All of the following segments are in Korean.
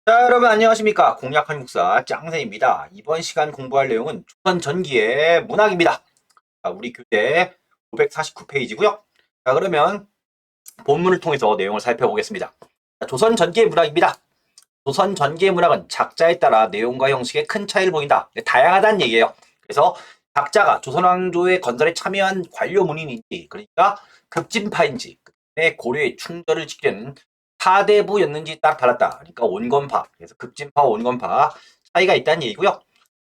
자, 여러분 안녕하십니까? 공략 한국사 짱새입니다. 이번 시간 공부할 내용은 조선 전기의 문학입니다. 자, 우리 교재 549페이지고요. 자, 그러면 본문을 통해서 내용을 살펴보겠습니다. 자, 조선 전기의 문학입니다. 조선 전기의 문학은 작자에 따라 내용과 형식에 큰 차이를 보인다. 다양하다는 얘기예요. 그래서 작자가 조선 왕조의 건설에 참여한 관료 문인인지, 그러니까 급진파인지, 고려의 충절을 지키려는 사대부였는지 따라 달랐다. 그러니까 온건파, 그래서 급진파, 온건파 차이가 있다는 얘기고요.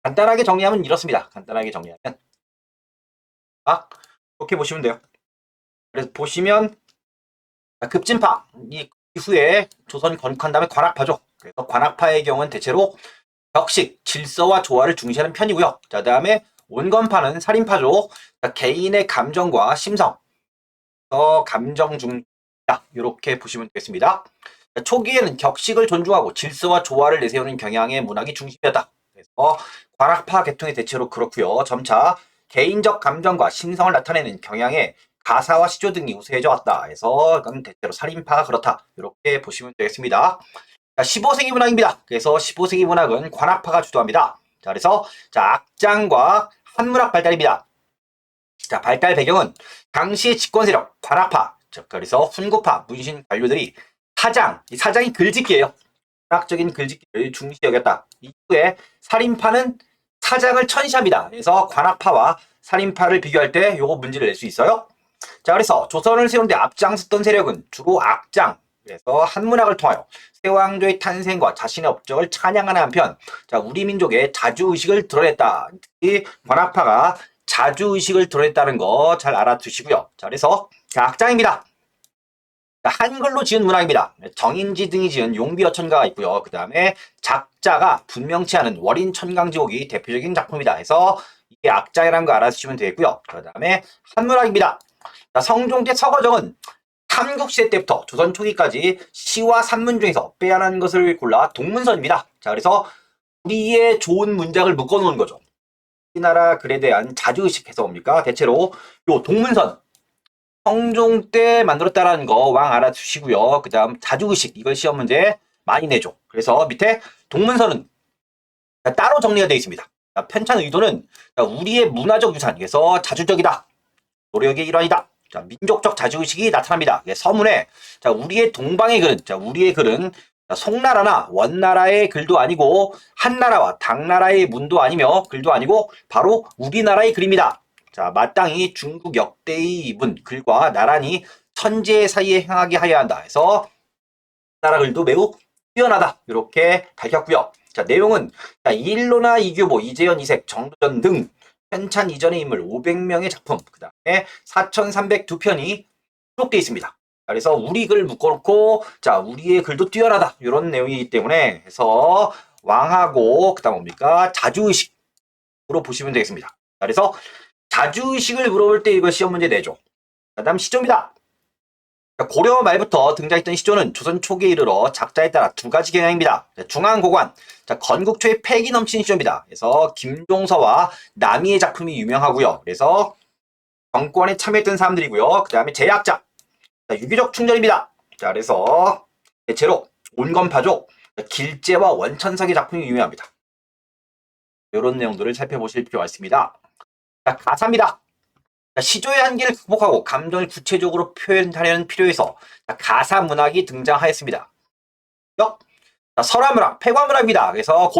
간단하게 정리하면 이렇습니다. 간단하게 정리하면 이렇게 보시면 돼요. 그래서 보시면 급진파, 이 이후에 조선 건국한 다음에 관악파죠. 그래서 관악파의 경우는 대체로 격식, 질서와 조화를 중시하는 편이고요. 자, 다음에 온건파는 살인파죠. 자, 개인의 감정과 심성, 감정 중다 이렇게 보시면 되겠습니다. 자, 초기에는 격식을 존중하고 질서와 조화를 내세우는 경향의 문학이 중심이었다. 그래서 관악파 계통의 대체로 그렇고요. 점차 개인적 감정과 심성을 나타내는 경향의 가사와 시조 등이 우세해져 왔다. 해서 이건 대체로 살인파가 그렇다. 이렇게 보시면 되겠습니다. 자, 15세기 문학입니다. 그래서 15세기 문학은 관악파가 주도합니다. 자, 그래서 악장과 한문학 발달입니다. 자, 발달 배경은 당시의 집권 세력 관악파, 즉 그래서 훈구파 문신 관료들이 이 사장이 글짓기예요. 문학적인 글짓기를 중시 여겼다. 이후에 살인파는 사장을 천시합니다. 그래서 관악파와 살인파를 비교할 때 요거 문제를 낼 수 있어요. 자, 그래서 조선을 세우는데 앞장섰던 세력은 주로 악장, 그래서 한문학을 통하여 세왕조의 탄생과 자신의 업적을 찬양하는 한편, 자, 우리 민족의 자주의식을 드러냈다. 이 관악파가 자주의식을 드러냈다는 거 잘 알아두시고요. 자, 그래서 악장입니다. 자, 한글로 지은 문학입니다. 정인지 등이 지은 용비어천가가 있고요. 그 다음에 작자가 분명치 않은 월인천강지옥이 대표적인 작품이다. 해서 이게 악장이라는 거 알아두시면 되겠고요. 그 다음에 한문학입니다. 자, 성종대 서거정은 삼국시대 때부터 조선 초기까지 시와 산문 중에서 빼어난 것을 골라 동문서입니다. 자, 그래서 우리의 좋은 문장을 묶어놓은 거죠. 우리나라 글에 대한 자주의식 해서 뭡니까? 대체로 요 동문선 성종 때 만들었다라는 거 왕 알아두시고요. 그 다음 자주의식 이걸 시험 문제 많이 내죠. 그래서 밑에 동문서는 따로 정리가 되어 있습니다. 편찬 의도는 우리의 문화적 유산에서 자주적이다. 노력의 일환이다. 자, 민족적 자주의식이 나타납니다. 서문에 우리의 동방의 글은 우리의 글은 송나라나 원나라의 글도 아니고 한나라와 당나라의 문도 아니며 글도 아니고 바로 우리나라의 글입니다. 자, 마땅히 중국 역대의 문 글과 나란히 천재 사이에 행하게 하여야 한다. 해서 나라 글도 매우 뛰어나다. 이렇게 밝혔고요. 자, 내용은 이일로나 이규보, 이재현, 이색, 정도전 등 편찬 이전의 인물 500명의 작품, 그 다음에 4,302편이 수록되어 있습니다. 그래서 우리 글 묶어놓고, 자, 우리의 글도 뛰어나다. 이런 내용이기 때문에, 해서 왕하고, 그 다음 뭡니까? 자주의식으로 보시면 되겠습니다. 그래서 자주의식을 물어볼 때 이거 시험 문제 내죠. 그 다음 시조입니다. 고려 말부터 등장했던 시조는 조선 초기에 이르러 작자에 따라 두 가지 경향입니다. 중앙고관, 건국 초에 패기 넘치는 시조입니다. 그래서 김종서와 남이의 작품이 유명하고요. 그래서 정권에 참여했던 사람들이고요. 그 다음에 제약자, 유기적 충전입니다. 자, 그래서 대체로 온건파죠. 길제와 원천석의 작품이 유명합니다. 이런 내용들을 살펴보실 필요가 있습니다. 자, 가사입니다. 시조의 한계를 극복하고 감정을 구체적으로 표현하려는 필요에서 가사 문학이 등장하였습니다. 설화문학, 폐관문학입니다. 그래서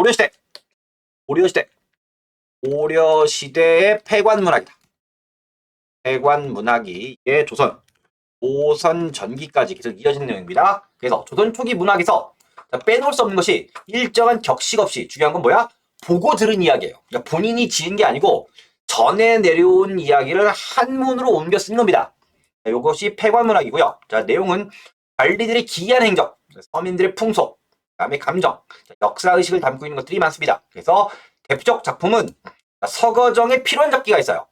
고려시대의 폐관문학이다. 폐관문학이 조선 전기까지 계속 이어지는 내용입니다. 그래서 조선 초기 문학에서 빼놓을 수 없는 것이 일정한 격식 없이 중요한 건 뭐야? 보고 들은 이야기예요. 그러니까 본인이 지은 게 아니고 전에 내려온 이야기를 한문으로 옮겨 쓴 겁니다. 자, 이것이 폐관문학이고요. 자, 내용은 관리들의 기이한 행적, 서민들의 풍속, 그다음에 감정, 역사의식을 담고 있는 것들이 많습니다. 그래서 대표적 작품은 서거정의 필원잡기가 있어요.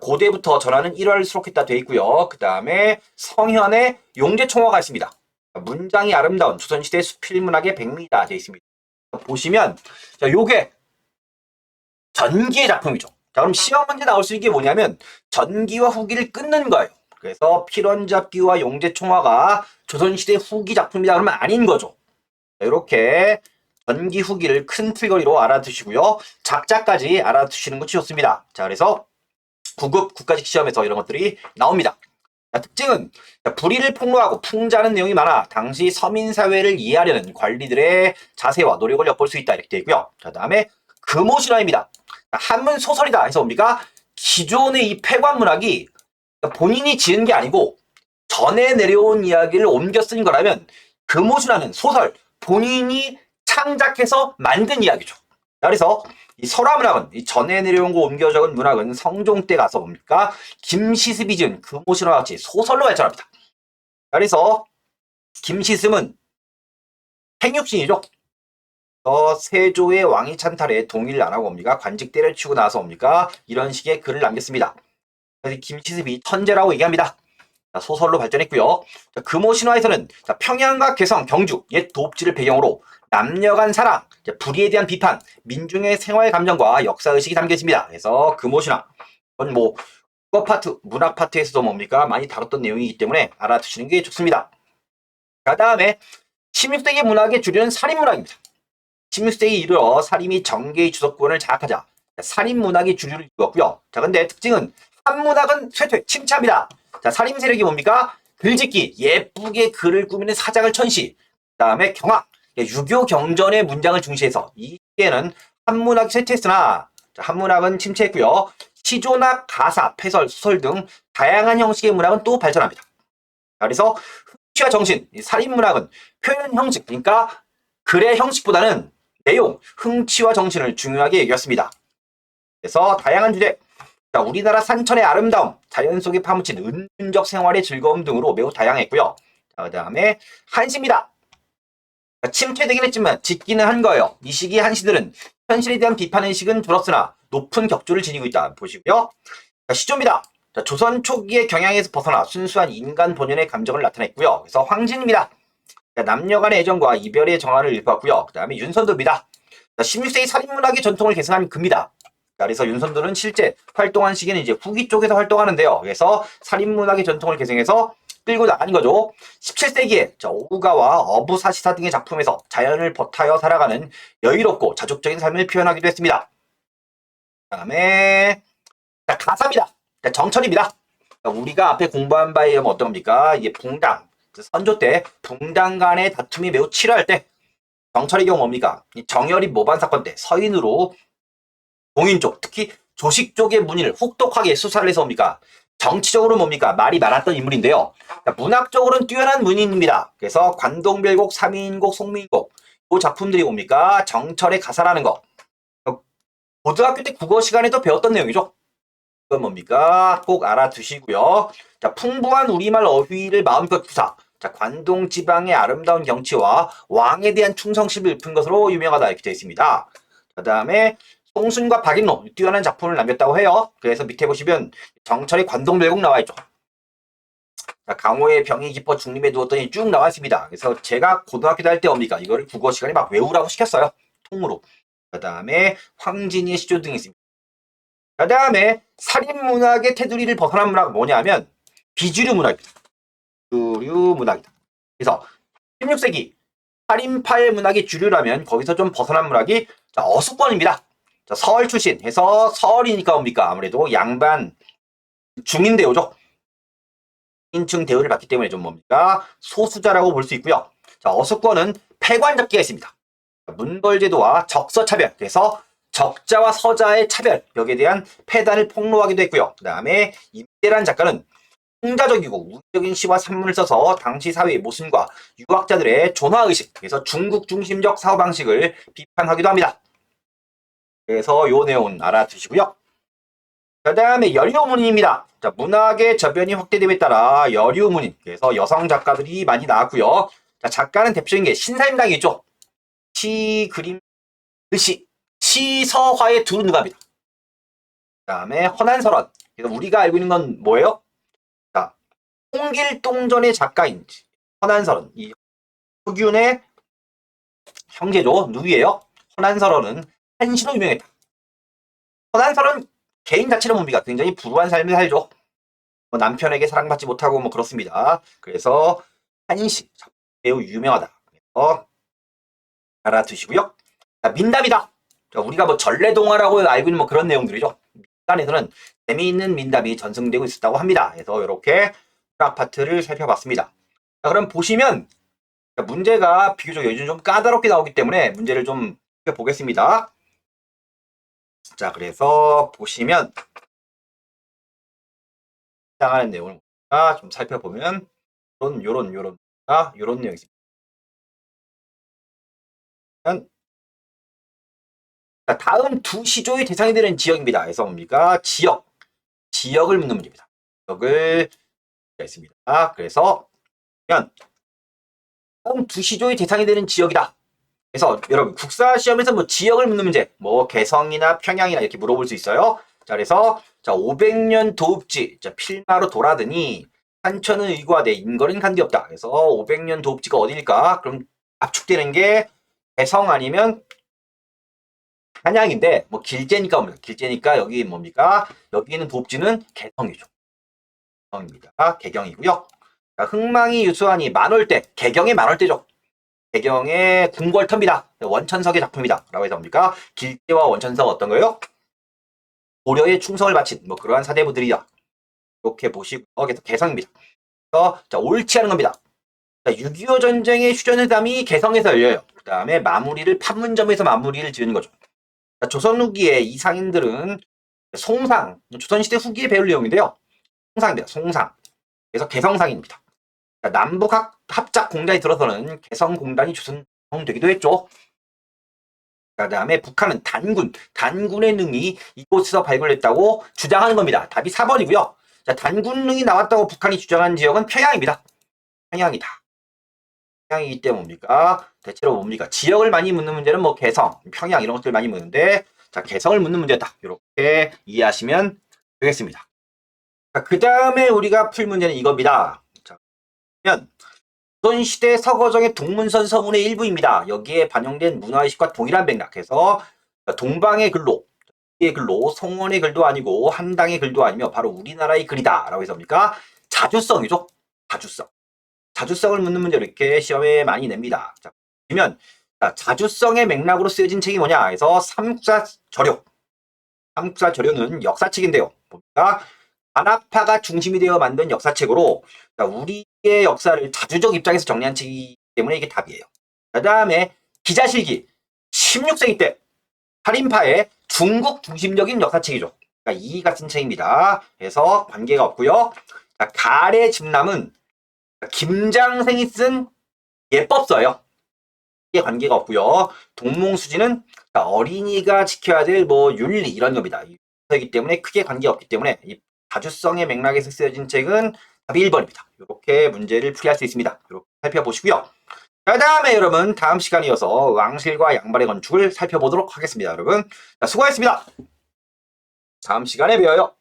고대부터 전하는 일화를 수록했다 되어 있고요. 그 다음에 성현의 용제총화가 있습니다. 문장이 아름다운 조선시대 수필문학의 백미다 되어 있습니다. 보시면 요게 전기의 작품이죠. 자, 그럼 시험 문제 나올 수 있는 게 뭐냐면 전기와 후기를 끊는 거예요. 그래서 필원잡기와 용제총화가 조선시대 후기 작품이다 그러면 아닌 거죠. 이렇게 전기 후기를 큰 틀거리로 알아두시고요. 작자까지 알아두시는 것이 좋습니다. 자, 그래서 9급 국가직 시험에서 이런 것들이 나옵니다. 자, 특징은 불의를 폭로하고 풍자하는 내용이 많아 당시 서민사회를 이해하려는 관리들의 자세와 노력을 엿볼 수 있다 이렇게 되어 있고요. 자, 다음에 금오신화입니다. 한문 소설이다 해서 뭡니까? 기존의 이 폐관 문학이 본인이 지은 게 아니고 전에 내려온 이야기를 옮겨 쓴 거라면 금오신화는 소설, 본인이 창작해서 만든 이야기죠. 그래서 이 설화문학은 이 전에 내려온 거 옮겨 적은 문학은 성종 때 가서 뭡니까? 김시습이 지은 금오신화와 같이 소설로 발전합니다. 그래서 김시습은 행육신이죠. 세조의 왕위 찬탈에 동의를 안 하고 옵니까? 관직 때려치고 나서 옵니까? 이런 식의 글을 남겼습니다. 그래서 김시습이 천재라고 얘기합니다. 자, 소설로 발전했고요. 자, 금오신화에서는 평양과 개성, 경주, 옛 도읍지를 배경으로 남녀 간 사랑, 불의에 대한 비판, 민중의 생활 감정과 역사의식이 담겨 있습니다. 그래서 금오신화. 이건 뭐 국어 파트, 문학 파트에서도 뭡니까? 많이 다뤘던 내용이기 때문에 알아두시는 게 좋습니다. 그 다음에 16세기 문학의 주류는 살인문학입니다. 16세기 이르러 살인이 정계의 주도권을 장악하자 살인문학이 주류를 이루었고요. 자, 근데 특징은 한문학은 쇠퇴, 침체합니다. 자, 살인 세력이 뭡니까? 글짓기, 예쁘게 글을 꾸미는 사작을 천시, 그 다음에 경악, 유교 경전의 문장을 중시해서 이 시기에는 한문학이 쇠퇴했으나 한문학은 침체했고요. 시조나 가사, 패설, 소설 등 다양한 형식의 문학은 또 발전합니다. 그래서 흥취와 정신, 살인문학은 표현 형식, 그러니까 글의 형식보다는 내용, 흥취와 정신을 중요하게 여겼습니다. 그래서 다양한 주제, 우리나라 산천의 아름다움, 자연 속에 파묻힌 은둔적 생활의 즐거움 등으로 매우 다양했고요. 그 다음에 한시입니다. 침체되긴 했지만 짓기는 한 거예요. 이 시기 한시들은 현실에 대한 비판의식은 줄었으나 높은 격조를 지니고 있다 보시고요. 시조입니다. 조선 초기의 경향에서 벗어나 순수한 인간 본연의 감정을 나타냈고요. 그래서 황진입니다. 남녀 간의 애정과 이별의 정화를 일구었고요. 그 다음에 윤선도입니다. 16세기 살인문학의 전통을 계승한 금입니다. 그래서 윤선도는 실제 활동한 시기는 이제 후기 쪽에서 활동하는데요. 그래서 살인문학의 전통을 계승해서 끌고 나간 거죠. 17세기에 오우가와 어부사시사 등의 작품에서 자연을 버타여 살아가는 여유롭고 자족적인 삶을 표현하기도 했습니다. 그 다음에 가사입니다. 정철입니다. 우리가 앞에 공부한 바에 의하면 어떤 겁니까? 이게 붕당, 선조 때 붕당 간의 다툼이 매우 치열할 때 정철의 경우 뭡니까? 정열이 모반 사건 때 서인으로 동인 쪽, 특히 조식 쪽의 문의를 혹독하게 수사를 해서 뭡니까? 정치적으로 뭡니까? 말이 많았던 인물인데요. 문학적으로는 뛰어난 문인입니다. 그래서 관동별곡, 삼인곡, 송민곡 이 작품들이 뭡니까? 정철의 가사라는 거. 고등학교 때 국어 시간에도 배웠던 내용이죠. 이건 뭡니까? 꼭 알아두시고요. 자, 풍부한 우리말 어휘를 마음껏 구사. 자, 관동 지방의 아름다운 경치와 왕에 대한 충성심을 읊은 것으로 유명하다 이렇게 되어 있습니다. 그 다음에 송순과 박인로 뛰어난 작품을 남겼다고 해요. 그래서 밑에 보시면 정철의 관동별곡 나와 있죠. 자, 강호의 병이 깊어 중림에 누웠더니 쭉 나와 있습니다. 그래서 제가 고등학교 다닐 때 뭡니까? 이거를 국어 시간에 막 외우라고 시켰어요. 통으로. 그 다음에 황진이의 시조 등이 있습니다. 그 다음에 살인문학의 테두리를 벗어난 문학은 뭐냐면 비주류 문학입니다. 비주류 문학이다. 그래서 16세기 살인파의 문학이 주류라면 거기서 좀 벗어난 문학이 어수권입니다. 서울 출신 해서 서울이니까 뭡니까? 아무래도 양반 중인대우죠. 인층 대우를 받기 때문에 좀 뭡니까? 소수자라고 볼 수 있고요. 자, 어수권은 폐관잡기가 있습니다. 문벌제도와 적서차별, 그래서 적자와 서자의 차별, 여기에 대한 폐단을 폭로하기도 했고요. 그 다음에 임대란 작가는 풍자적이고 우적인 시와 산문을 써서 당시 사회의 모순과 유학자들의 존화의식, 그래서 중국 중심적 사고방식을 비판하기도 합니다. 그래서 요 내용은 알아두시고요. 그 다음에 여류문인입니다. 자, 문학의 저변이 확대됨에 따라 여류문인, 그래서 여성 작가들이 많이 나왔고요. 자, 작가는 대표적인 게 신사임당이 있죠. 시, 그림, 글씨, 시서화의 두 누가입니다. 그 다음에 허난설원. 그래서 우리가 알고 있는 건 뭐예요? 자, 홍길동전의 작가인 허난설원. 이 흑윤의 형제죠. 누구예요? 허난설원은 한시로 유명했다. 허난설원 개인 자체는 뭡니까? 굉장히 불우한 삶을 살죠. 뭐 남편에게 사랑받지 못하고 뭐 그렇습니다. 그래서 한시 매우 유명하다. 그래서 알아두시고요. 자, 민담이다. 자, 우리가 뭐 전래동화라고 알고 있는 뭐 그런 내용들이죠. 민담에서는 재미있는 민담이 전승되고 있었다고 합니다. 그래서 이렇게 수학 파트를 살펴봤습니다. 자, 그럼 보시면 문제가 비교적 요즘 좀 까다롭게 나오기 때문에 문제를 좀 살펴보겠습니다. 자, 그래서 보시면 해당하는 내용을 좀 살펴보면 요런 내용이 있습니다. 자, 다음 두 시조의 대상이 되는 지역입니다. 그래서 뭡니까? 지역을 묻는 문제입니다. 지역을 있습니다. 그래서 다음 두 시조의 대상이 되는 지역이다. 그래서 여러분 국사 시험에서 뭐 지역을 묻는 문제, 뭐 개성이나 평양이나 이렇게 물어볼 수 있어요. 자, 그래서 자 500년 도읍지, 자 필마로 돌아드니 산천은 의과대 인거는 간디없다. 그래서 500년 도읍지가 어디일까? 그럼 압축되는 게 개성 아니면 한양인데 뭐 길제니까 뭡니까? 길제니까 여기 뭡니까? 여기 있는 도읍지는 개성이죠. 개성입니다. 개경이고요. 자, 흥망이 유수하니 만월대, 개경의 만월대죠. 배경의 궁궐터입니다. 원천석의 작품이다. 라고 해서 뭡니까? 길제와 원천석 어떤 거예요? 고려의 충성을 바친 뭐 그러한 사대부들이다. 이렇게 보시고 그래서 개성입니다. 그래서 자, 옳지 않은 겁니다. 자, 6.25 전쟁의 휴전회담이 개성에서 열려요. 그 다음에 마무리를 판문점에서 마무리를 지은 거죠. 자, 조선 후기의 이 상인들은 송상, 조선시대 후기에 배울 내용인데요. 송상입니다. 송상. 그래서 개성상인입니다. 자, 남북 합작 공단이 들어서는 개성공단이 조성되기도 했죠. 그 다음에 북한은 단군의 능이 이곳에서 발굴했다고 주장하는 겁니다. 답이 4번이고요. 자, 단군능이 나왔다고 북한이 주장한 지역은 평양입니다. 평양이다. 평양이기 때문에 뭡니까? 대체로 뭡니까? 지역을 많이 묻는 문제는 뭐 개성, 평양 이런 것들 많이 묻는데 자, 개성을 묻는 문제다. 이렇게 이해하시면 되겠습니다. 자, 그 다음에 우리가 풀 문제는 이겁니다. 자, 그러면 조선시대 서거정의 동문선 서문의 일부입니다. 여기에 반영된 문화의식과 동일한 맥락에서 동방의 글로, 의 글로, 송원의 글도 아니고 한당의 글도 아니며 바로 우리나라의 글이다. 라고 해서 뭡니까? 자주성이죠. 자주성. 자주성을 묻는 문제를 이렇게 시험에 많이 냅니다. 자, 보면 자주성의 맥락으로 쓰여진 책이 뭐냐 해서 삼국사저료. 삼국사저료는 역사책인데요. 뭡니까? 관학파가 중심이 되어 만든 역사책으로 우리의 역사를 자주적 입장에서 정리한 책이기 때문에 이게 답이에요. 그 다음에 기자실기 16세기 때 살인파의 중국 중심적인 역사책이죠. 그러니까 이 같은 책입니다. 그래서 관계가 없고요. 가래 집남은 김장생이 쓴 예법서예요. 이게 관계가 없고요. 동몽수지는 어린이가 지켜야 될 뭐 윤리 이런 겁니다. 이기 때문에 크게 관계가 없기 때문에 이 다주성의 맥락에서 쓰여진 책은 답이 1번입니다. 이렇게 문제를 풀이할 수 있습니다. 이렇게 살펴보시고요. 그 다음에 여러분 다음 시간이어서 왕실과 양발의 건축을 살펴보도록 하겠습니다. 여러분 수고하셨습니다. 다음 시간에 뵈어요.